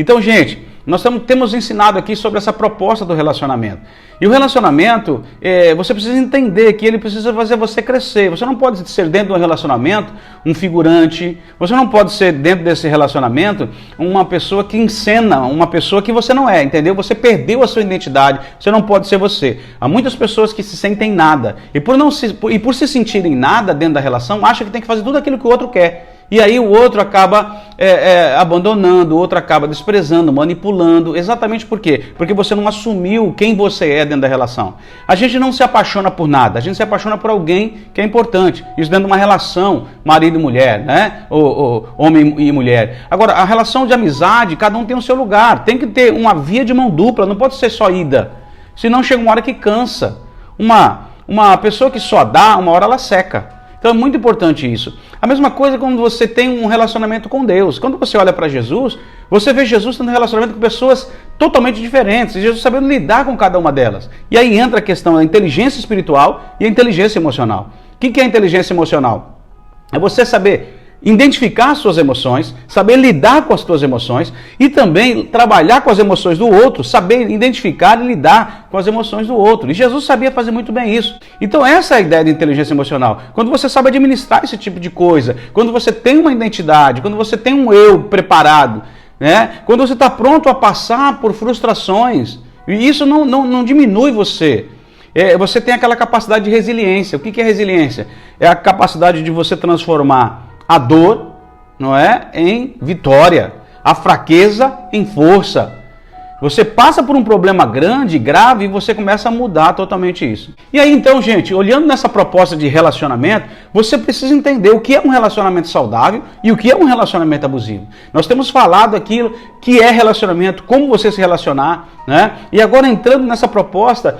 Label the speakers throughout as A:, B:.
A: Então, gente, nós temos ensinado aqui sobre essa proposta do relacionamento. E o relacionamento, você precisa entender que ele precisa fazer você crescer. Você não pode ser dentro de um relacionamento um figurante. Você não pode ser dentro desse relacionamento uma pessoa que encena, uma pessoa que você não é, entendeu? Você perdeu a sua identidade, você não pode ser você. Há muitas pessoas que se sentem nada. E por se sentirem nada dentro da relação, acham que tem que fazer tudo aquilo que o outro quer. E aí o outro acaba abandonando, o outro acaba desprezando, manipulando. Exatamente por quê? Porque você não assumiu quem você é dentro da relação. A gente não se apaixona por nada, a gente se apaixona por alguém que é importante. Isso dentro de uma relação, marido e mulher, né? Ou homem e mulher. Agora, a relação de amizade, cada um tem o seu lugar. Tem que ter uma via de mão dupla, não pode ser só ida. Senão chega uma hora que cansa. Uma pessoa que só dá, uma hora ela seca. Então é muito importante isso. A mesma coisa quando você tem um relacionamento com Deus. Quando você olha para Jesus, você vê Jesus tendo um relacionamento com pessoas totalmente diferentes. E Jesus sabendo lidar com cada uma delas. E aí entra a questão da inteligência espiritual e a inteligência emocional. O que é a inteligência emocional? É você saber identificar as suas emoções, saber lidar com as suas emoções e também trabalhar com as emoções do outro, saber identificar e lidar com as emoções do outro. E Jesus sabia fazer muito bem isso. Então essa é a ideia de inteligência emocional. Quando você sabe administrar esse tipo de coisa, quando você tem uma identidade, quando você tem um eu preparado, né? Quando você está pronto a passar por frustrações, e isso não diminui você. Você tem aquela capacidade de resiliência. O que é resiliência? É a capacidade de você transformar a dor, não é, em vitória, a fraqueza em força. Você passa por um problema grande, grave, e você começa a mudar totalmente isso. E aí então, gente, olhando nessa proposta de relacionamento, você precisa entender o que é um relacionamento saudável e o que é um relacionamento abusivo. Nós temos falado aquilo que é relacionamento, como você se relacionar, né? E agora entrando nessa proposta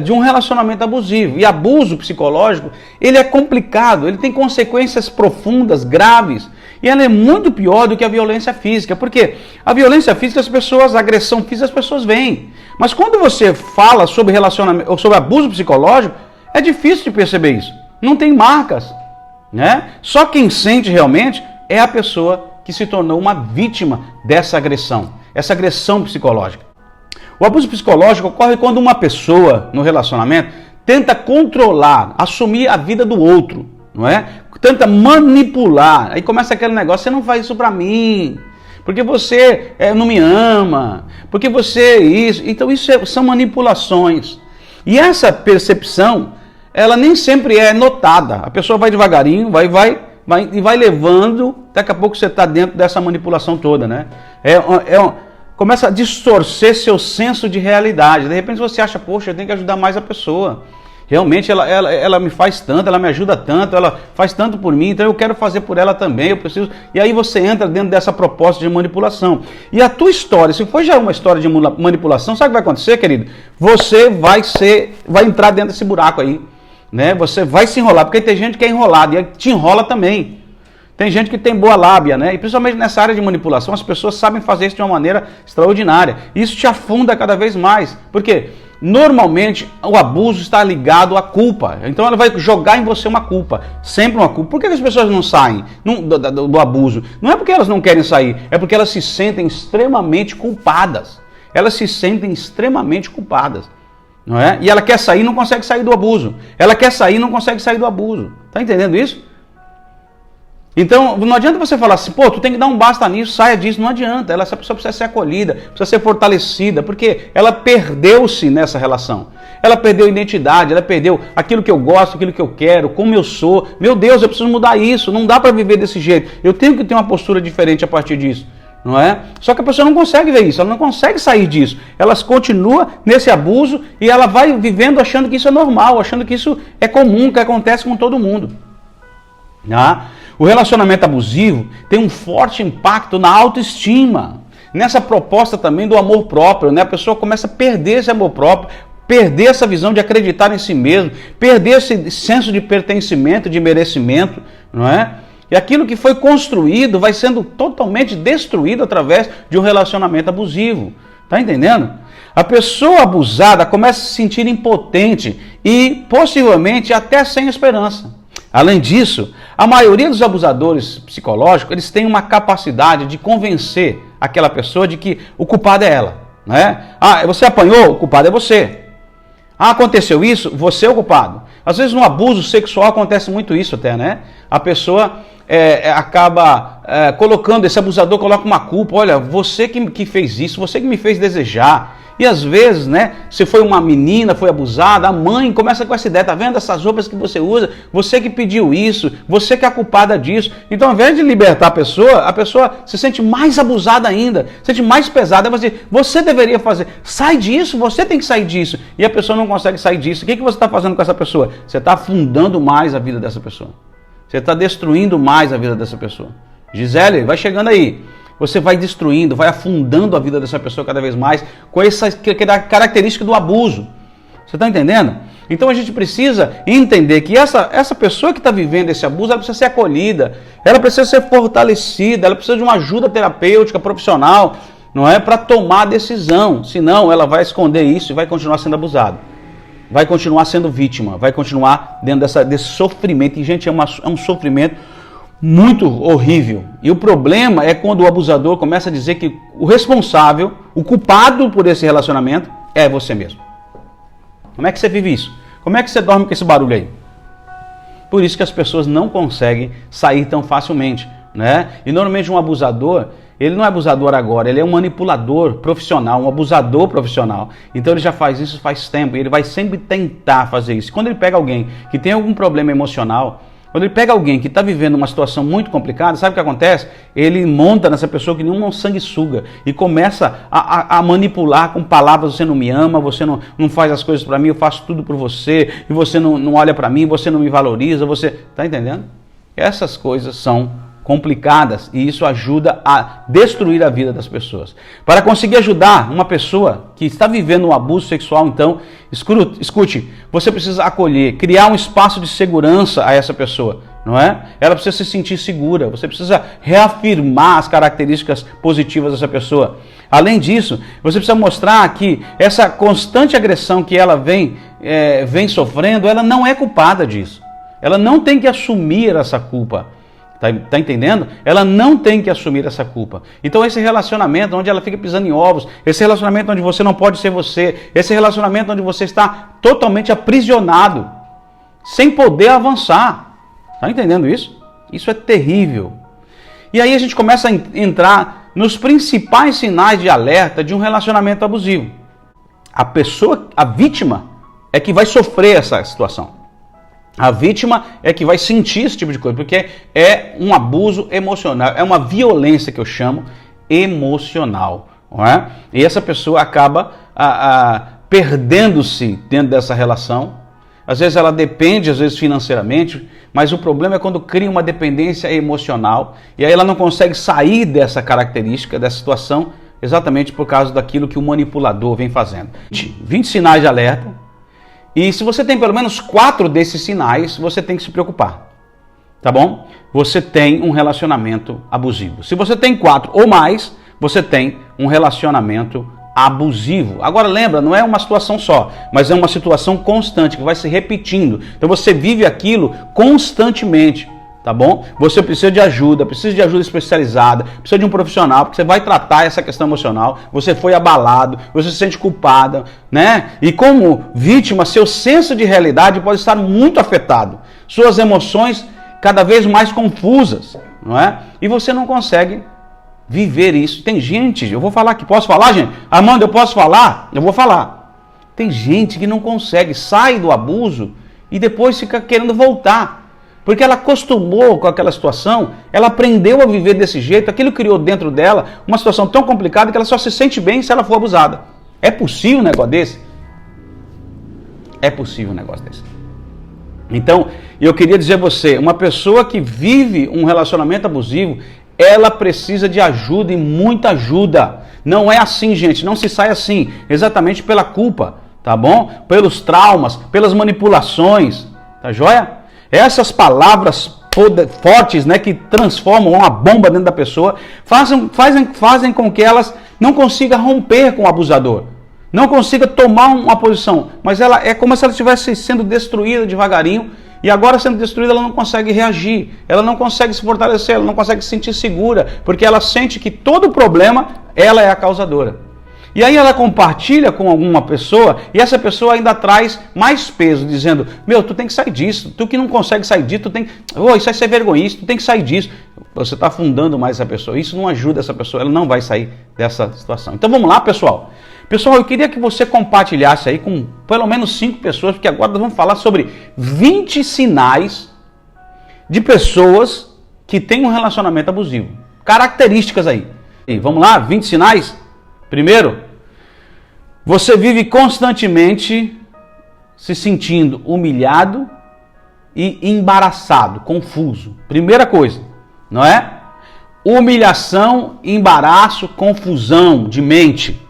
A: de um relacionamento abusivo. E abuso psicológico, ele é complicado, ele tem consequências profundas, graves. E ela é muito pior do que a violência física. Por quê? A violência física, a agressão física, as pessoas veem. Mas quando você fala sobre relacionamento, ou sobre abuso psicológico, é difícil de perceber isso. Não tem marcas, né? Só quem sente realmente é a pessoa que se tornou uma vítima dessa agressão, essa agressão psicológica. O abuso psicológico ocorre quando uma pessoa no relacionamento tenta controlar, assumir a vida do outro, não é? Tenta manipular, aí começa aquele negócio, você não faz isso pra mim, porque você não me ama, porque você isso. Então isso são manipulações. E essa percepção, ela nem sempre é notada. A pessoa vai devagarinho, vai levando, daqui a pouco você está dentro dessa manipulação toda, né? Começa a distorcer seu senso de realidade. De repente você acha, poxa, eu tenho que ajudar mais a pessoa. Realmente ela me faz tanto, ela me ajuda tanto, ela faz tanto por mim, então eu quero fazer por ela também, eu preciso. E aí você entra dentro dessa proposta de manipulação. E a tua história, se for já uma história de manipulação, sabe o que vai acontecer, querido? Você vai entrar dentro desse buraco aí, né? Você vai se enrolar, porque tem gente que é enrolada e te enrola também. Tem gente que tem boa lábia, né? E principalmente nessa área de manipulação, as pessoas sabem fazer isso de uma maneira extraordinária. Isso te afunda cada vez mais. Por quê? Normalmente o abuso está ligado à culpa. Então ela vai jogar em você uma culpa. Sempre uma culpa. Por que as pessoas não saem do abuso? Não é porque elas não querem sair, é porque elas se sentem extremamente culpadas. Elas se sentem extremamente culpadas. Não é? E ela quer sair e não consegue sair do abuso. Ela quer sair e não consegue sair do abuso. Tá entendendo isso? Então, não adianta você falar assim, pô, tu tem que dar um basta nisso, saia disso, não adianta. Essa pessoa precisa ser acolhida, precisa ser fortalecida, porque ela perdeu-se nessa relação. Ela perdeu a identidade, ela perdeu aquilo que eu gosto, aquilo que eu quero, como eu sou. Meu Deus, eu preciso mudar isso, não dá para viver desse jeito. Eu tenho que ter uma postura diferente a partir disso, não é? Só que a pessoa não consegue ver isso, ela não consegue sair disso. Ela continua nesse abuso e ela vai vivendo achando que isso é normal, achando que isso é comum, que acontece com todo mundo. Tá? O relacionamento abusivo tem um forte impacto na autoestima. Nessa proposta também do amor próprio, né? A pessoa começa a perder esse amor próprio, perder essa visão de acreditar em si mesmo, perder esse senso de pertencimento, de merecimento, não é? E aquilo que foi construído vai sendo totalmente destruído através de um relacionamento abusivo. Tá entendendo? A pessoa abusada começa a se sentir impotente e possivelmente até sem esperança. Além disso, a maioria dos abusadores psicológicos, eles têm uma capacidade de convencer aquela pessoa de que o culpado é ela, né? Ah, você apanhou, o culpado é você. Ah, aconteceu isso, você é o culpado. Às vezes no abuso sexual acontece muito isso até, né? A pessoa acaba colocando, esse abusador coloca uma culpa, olha, você que fez isso, você que me fez desejar. E às vezes, né, se foi uma menina, foi abusada, a mãe começa com essa ideia, tá vendo essas roupas que você usa, você que pediu isso, você que é a culpada disso. Então, ao invés de libertar a pessoa se sente mais abusada ainda, se sente mais pesada, ela vai dizer, você deveria fazer, sai disso, você tem que sair disso. E a pessoa não consegue sair disso. O que você está fazendo com essa pessoa? Você está afundando mais a vida dessa pessoa. Você está destruindo mais a vida dessa pessoa. Gisele, vai chegando aí. Você vai destruindo, vai afundando a vida dessa pessoa cada vez mais com essa característica do abuso. Você está entendendo? Então a gente precisa entender que essa pessoa que está vivendo esse abuso, ela precisa ser acolhida, ela precisa ser fortalecida, ela precisa de uma ajuda terapêutica, profissional, não é? Para tomar a decisão. Senão ela vai esconder isso e vai continuar sendo abusada. Vai continuar sendo vítima, vai continuar dentro desse sofrimento. E, gente, é um sofrimento muito horrível. E o problema é quando o abusador começa a dizer que o responsável, o culpado por esse relacionamento é você mesmo. Como é que você vive isso? Como é que você dorme com esse barulho aí? Por isso que as pessoas não conseguem sair tão facilmente, né? E normalmente um abusador, ele não é abusador agora, ele é um manipulador profissional, um abusador profissional. Então ele já faz isso faz tempo e ele vai sempre tentar fazer isso. Quando ele pega alguém que tem algum problema emocional, quando ele pega alguém que está vivendo uma situação muito complicada, sabe o que acontece? Ele monta nessa pessoa que nem um sanguessuga e começa a manipular com palavras, você não me ama, você não faz as coisas para mim, eu faço tudo por você, e você não olha para mim, você não me valoriza, você... Está entendendo? Essas coisas são complicadas e isso ajuda a destruir a vida das pessoas. Para conseguir ajudar uma pessoa que está vivendo um abuso sexual, então, escute, você precisa acolher, criar um espaço de segurança a essa pessoa, não é? Ela precisa se sentir segura, você precisa reafirmar as características positivas dessa pessoa. Além disso, você precisa mostrar que essa constante agressão que ela vem sofrendo, ela não é culpada disso. Ela não tem que assumir essa culpa. Tá entendendo? Ela não tem que assumir essa culpa. Então esse relacionamento onde ela fica pisando em ovos, esse relacionamento onde você não pode ser você, esse relacionamento onde você está totalmente aprisionado, sem poder avançar. Tá entendendo isso? Isso é terrível. E aí a gente começa a entrar nos principais sinais de alerta de um relacionamento abusivo. A vítima é que vai sofrer essa situação. A vítima é que vai sentir esse tipo de coisa, porque é um abuso emocional, é uma violência que eu chamo emocional. Não é? E essa pessoa acaba perdendo-se dentro dessa relação. Às vezes ela depende, às vezes financeiramente, mas o problema é quando cria uma dependência emocional e aí ela não consegue sair dessa característica, dessa situação, exatamente por causa daquilo que o manipulador vem fazendo. 20 sinais de alerta. E se você tem pelo menos 4 desses sinais, você tem que se preocupar, tá bom? Você tem um relacionamento abusivo. Se você tem 4 ou mais, você tem um relacionamento abusivo. Agora lembra, não é uma situação só, mas é uma situação constante, que vai se repetindo. Então você vive aquilo constantemente, tá bom? Você precisa de ajuda especializada, precisa de um profissional, porque você vai tratar essa questão emocional, você foi abalado, você se sente culpada, né? E como vítima, seu senso de realidade pode estar muito afetado, suas emoções cada vez mais confusas, não é? E você não consegue viver isso. Tem gente, eu vou falar aqui, posso falar, gente? Amanda, eu posso falar? Eu vou falar. Tem gente que não consegue, sai do abuso e depois fica querendo voltar. Porque ela acostumou com aquela situação, ela aprendeu a viver desse jeito, aquilo criou dentro dela uma situação tão complicada que ela só se sente bem se ela for abusada. É possível um negócio desse? É possível um negócio desse. Então, eu queria dizer a você, uma pessoa que vive um relacionamento abusivo, ela precisa de ajuda e muita ajuda. Não é assim, gente, não se sai assim, exatamente pela culpa, tá bom? Pelos traumas, pelas manipulações, tá joia? Essas palavras fortes, né, que transformam uma bomba dentro da pessoa, fazem com que elas não consigam romper com o abusador, não consiga tomar uma posição, mas ela é como se ela estivesse sendo destruída devagarinho E agora, sendo destruída, ela não consegue reagir, ela não consegue se fortalecer, ela não consegue se sentir segura, porque ela sente que todo problema, ela é a causadora. E aí ela compartilha com alguma pessoa e essa pessoa ainda traz mais peso, dizendo, meu, tu tem que sair disso, tu que não consegue sair disso, tu tem que... isso vai ser vergonhoso, tu tem que sair disso. Você está afundando mais essa pessoa, isso não ajuda essa pessoa, ela não vai sair dessa situação. Então vamos lá, pessoal. Pessoal, eu queria que você compartilhasse aí com pelo menos 5 pessoas, porque agora nós vamos falar sobre 20 sinais de pessoas que têm um relacionamento abusivo. Características aí. E vamos lá, 20 sinais? Primeiro, você vive constantemente se sentindo humilhado e embaraçado, confuso. Primeira coisa, não é? Humilhação, embaraço, confusão de mente.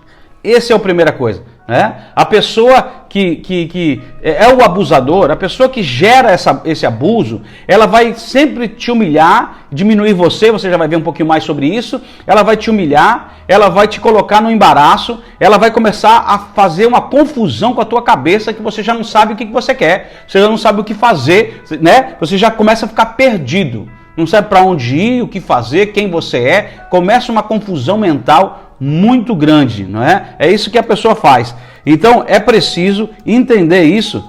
A: Essa é a primeira coisa, né? A pessoa que é o abusador, a pessoa que gera esse abuso, ela vai sempre te humilhar, diminuir você já vai ver um pouquinho mais sobre isso, ela vai te humilhar, ela vai te colocar no embaraço, ela vai começar a fazer uma confusão com a tua cabeça que você já não sabe o que você quer, você já não sabe o que fazer, né? Você já começa a ficar perdido, não sabe para onde ir, o que fazer, quem você é, começa uma confusão mental muito grande, não é? É isso que a pessoa faz. Então é preciso entender isso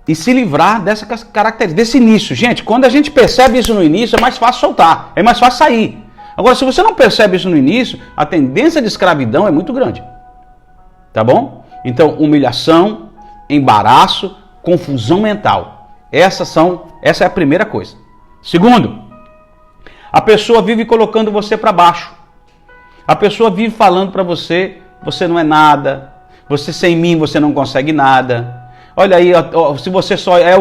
A: e se livrar dessa característica, desse início. Gente, quando a gente percebe isso no início, é mais fácil soltar, é mais fácil sair. Agora, se você não percebe isso no início, a tendência de escravidão é muito grande. Tá bom? Então, humilhação, embaraço, confusão mental. Essa é a primeira coisa. Segundo, a pessoa vive colocando você para baixo. A pessoa vive falando para você, você não é nada, você sem mim você não consegue nada. Olha aí, se você só é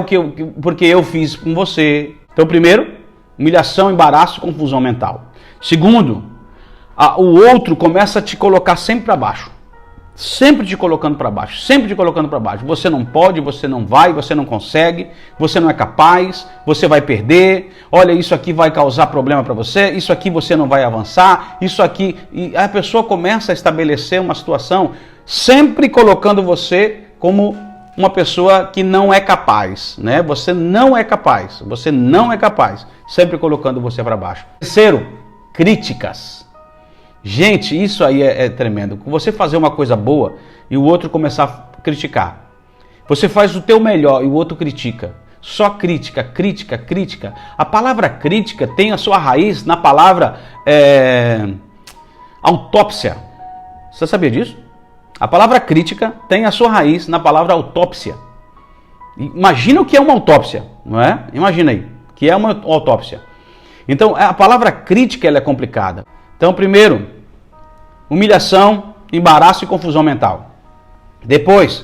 A: porque eu fiz com você. Então, primeiro, humilhação, embaraço, confusão mental. Segundo, o outro começa a te colocar sempre para baixo. Sempre te colocando para baixo, sempre te colocando para baixo. Você não pode, você não vai, você não consegue, você não é capaz, você vai perder. Olha, isso aqui vai causar problema para você, isso aqui você não vai avançar, isso aqui... E a pessoa começa a estabelecer uma situação sempre colocando você como uma pessoa que não é capaz, né? Você não é capaz, você não é capaz. Sempre colocando você para baixo. Terceiro, críticas. Gente, isso aí é tremendo. Você fazer uma coisa boa e o outro começar a criticar. Você faz o teu melhor e o outro critica. Só crítica, crítica, crítica. A palavra crítica tem a sua raiz na palavra autópsia. Você sabia disso? A palavra crítica tem a sua raiz na palavra autópsia. Imagina o que é uma autópsia, não é? Imagina aí, o que é uma autópsia. Então, a palavra crítica ela é complicada. Então, primeiro, humilhação, embaraço e confusão mental. Depois,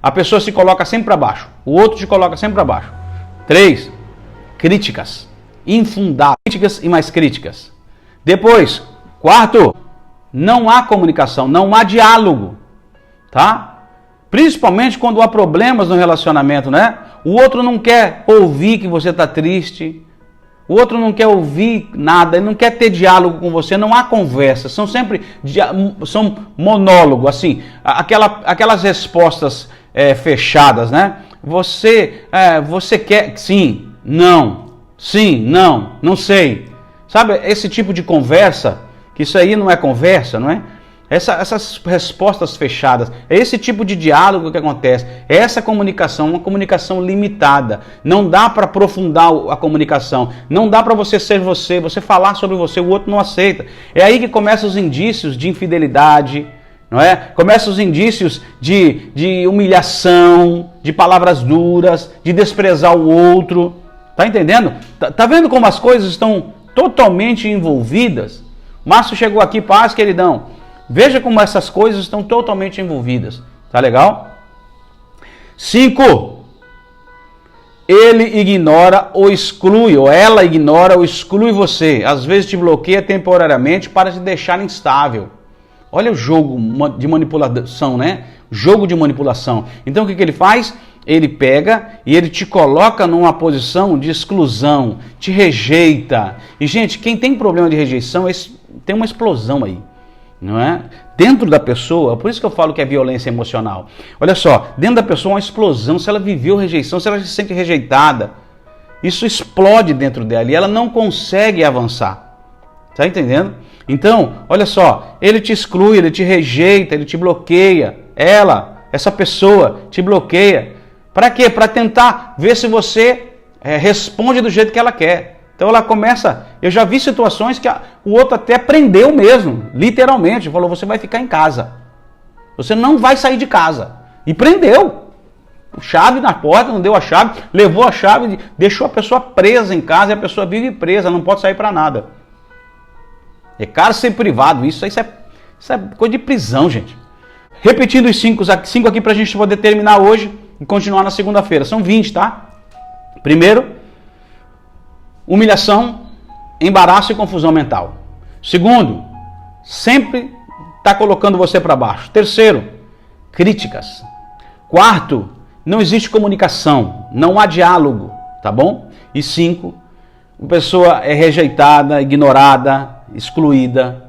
A: a pessoa se coloca sempre para baixo. O outro te coloca sempre para baixo. 3, críticas. Infundadas. Críticas e mais críticas. Depois, quarto, não há comunicação, não há diálogo. Tá? Principalmente quando há problemas no relacionamento, né? O outro não quer ouvir que você está triste. O outro não quer ouvir nada, ele não quer ter diálogo com você, não há conversa, são monólogo, assim, aquelas respostas fechadas, né? Você quer, sim, não, não sei. Sabe, esse tipo de conversa, que isso aí não é conversa, não é? Essas respostas fechadas, é esse tipo de diálogo que acontece, é essa comunicação, uma comunicação limitada. Não dá para aprofundar a comunicação, não dá para você ser você falar sobre você, o outro não aceita. É aí que começam os indícios de infidelidade, não é? Começam os indícios de humilhação, de palavras duras, de desprezar o outro. Tá entendendo? Tá vendo como as coisas estão totalmente envolvidas? Márcio chegou aqui, paz, queridão. Veja como essas coisas estão totalmente envolvidas. Tá legal? 5. Ele ignora ou exclui, ou ela ignora ou exclui você. Às vezes te bloqueia temporariamente para te deixar instável. Olha o jogo de manipulação, né? Jogo de manipulação. Então o que ele faz? Ele pega e ele te coloca numa posição de exclusão, te rejeita. E gente, quem tem problema de rejeição, tem uma explosão aí. não é? Dentro da pessoa, por isso que eu falo que é violência emocional. Olha só, dentro da pessoa é uma explosão, se ela viveu rejeição, se ela se sente rejeitada, isso explode dentro dela e ela não consegue avançar. Tá entendendo? Então, olha só, ele te exclui, ele te rejeita, ele te bloqueia. Essa pessoa te bloqueia. Para quê? Para tentar ver se você responde do jeito que ela quer. Então ela começa, eu já vi situações que o outro até prendeu mesmo, literalmente, falou, você vai ficar em casa. Você não vai sair de casa. E prendeu. Chave na porta, não deu a chave, levou a chave, deixou a pessoa presa em casa e a pessoa vive presa, não pode sair para nada. É cárcere privado, isso é coisa de prisão, gente. Repetindo os 5 aqui para a gente poder terminar hoje e continuar na segunda-feira. São 20, tá? Primeiro, humilhação, embaraço e confusão mental. Segundo, sempre está colocando você para baixo. Terceiro, críticas. Quarto, não existe comunicação, não há diálogo, tá bom? E 5, a pessoa é rejeitada, ignorada, excluída,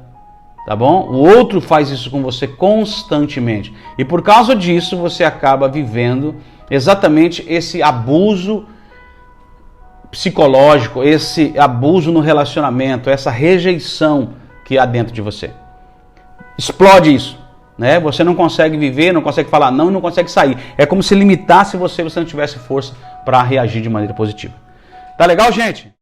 A: tá bom? O outro faz isso com você constantemente. E por causa disso, você acaba vivendo exatamente esse abuso psicológico, esse abuso no relacionamento, essa rejeição que há dentro de você. Explode isso, né? Você não consegue viver, não consegue falar não e não consegue sair. É como se limitasse você não tivesse força para reagir de maneira positiva. Tá legal, gente?